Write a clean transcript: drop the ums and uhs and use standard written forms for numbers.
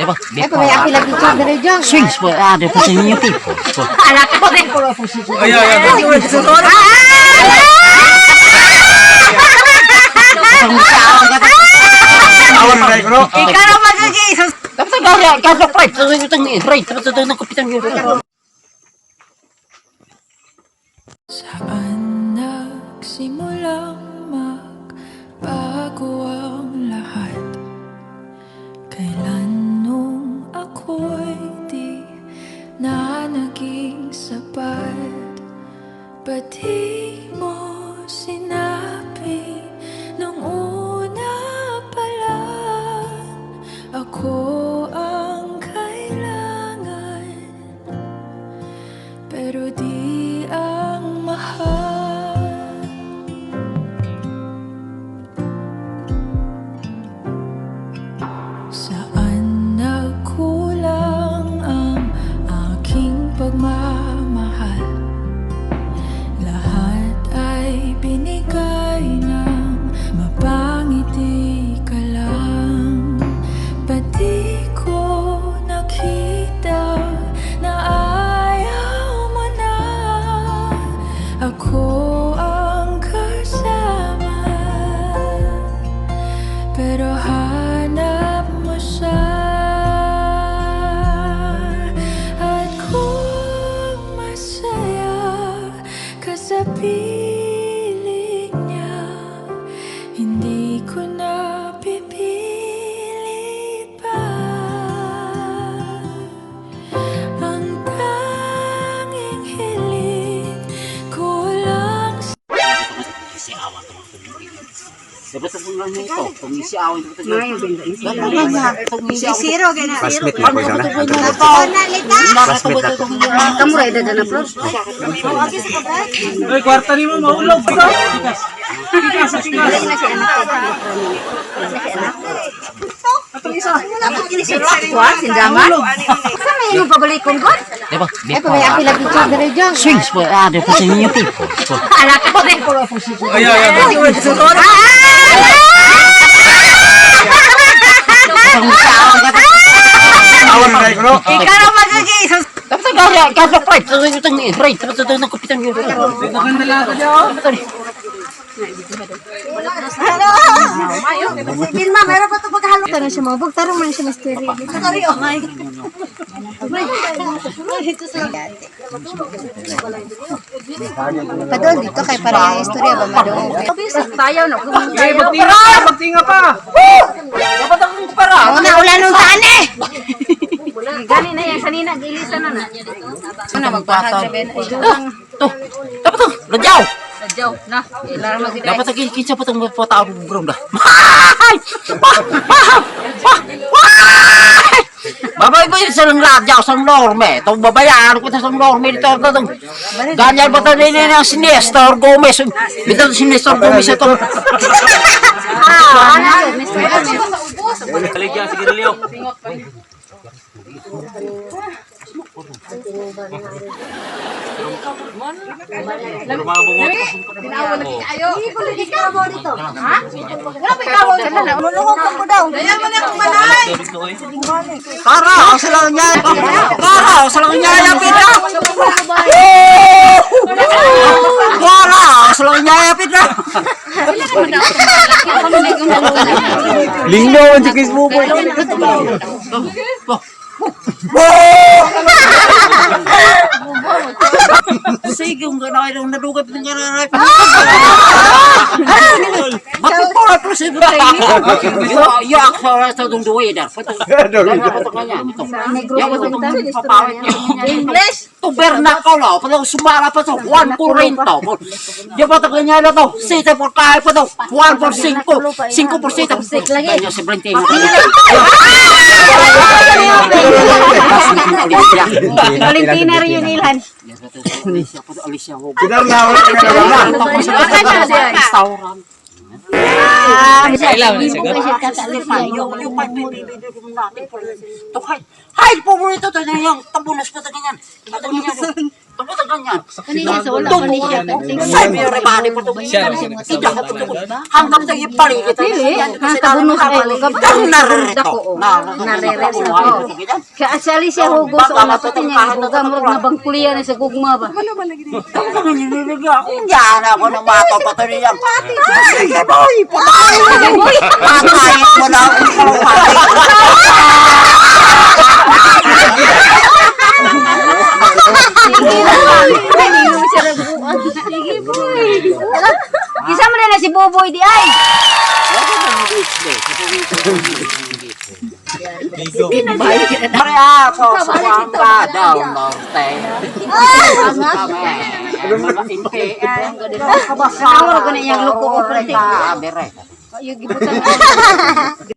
Diba? May api lagi chat dari jang. Swings po, ada po sa inyo tipo. Anak ko din. Ikaw na mag-Jesus. Dapat gaya, kaya pa, ito ng kapitan nyo. Saan nagsimulang magbago ang lahat? Kailan nung ako'y di na naging sapat? Ba't di mo sinabi nung una pa lang ako ang kailangan, pero di ang mahal? Saan nagkulang ang aking pagmamahal? Lahat ay binigay ng mapangiti ka lang. Ba't di ko nakita na ayaw mo na ako ang kasama? Pero hanap mo siya, at kung masaya ka sa piling niya, hindi ko na pipilit pa. Ang tanging hiling ko lang Si awan ko. Dapat ito lang nito. Kung si awan ito. Zero gana. Classmate mo po isa na. Kamu ra ida na pro. Oy, kwarta ni mo maulog. Dapat kini si Kuat sindaman. Sa may yung pabalikon ko. Diba? May api lagi chat dari jang. Swings po, ada po sa inyo tipo. Anak ko din. Ikaw na mag-Jesus. Dapat gaya, kaya pa, ito ng kapitan nyo. Maganda lang ka dyan. Vilma, meron pa ito paghalo. Tanong siya mo. Tarong mo na siya mystery. Sorry, oh my God. Padol, dito kay para yung istorya ba madol? Tayo na. Magtinga pa. Dapat ang para. Ako na ulan ng tani. Gani na yan, sanina, gilisan na na. Ano magpahag sabihin? To, dapat to, radyaw. Sadyaw, na, ilara mo sila. Dapat ang kinsa pa itong patawag ng burong da. Babay ba yun sa ng radyaw, sa norme? Itong babayaan ko sa norme dito. Ganyan ba ito nila ng si Nestor Gomez? Bito si Nestor Gomez ito. Kaligyan, sige rin liyo. Kara, sa lang niya. Kara, sa lang niya yapit na. Kara, sa lang niya yapit na. Linggo ang chikis mo po. Sige, kung gano'n ay nadugay pa niya na matutuwa po si Butay. Yak sa itong duwidar. English? To vernacular. Patang sumara pa to. 1 Corinto. Yung patang ganyan na to. Sita por tayo pa to. 1 por 5. 5 por 7. Kanya si Brentino. Valentina rin yun ilan. Alicia. Kita ngawin Restaurant. Kailangan na siya. Hay, paborito to yung tabunas ko to ganyan. Tapos ang ganyan. Kanina sa wala pa niya. Say, may rebali pa ito. Hindi ako pa ito. Hanggang sa ipaligid. Kabunos ay Ang naririto. Nareresa ko. Kaasali siya hugo sa una pati niya. Hugo mo na bangkulian sa gugma ba? Diyan ako ng mato pa ito niya. Sige boy! Patayin mo na ako. Sige boy. Kisa mo na si Boboy di ay. Pare ako sa Wangga daw norte. Mga inti. Nawar ko na yung luko ko Ka, bere. Yung gibutan.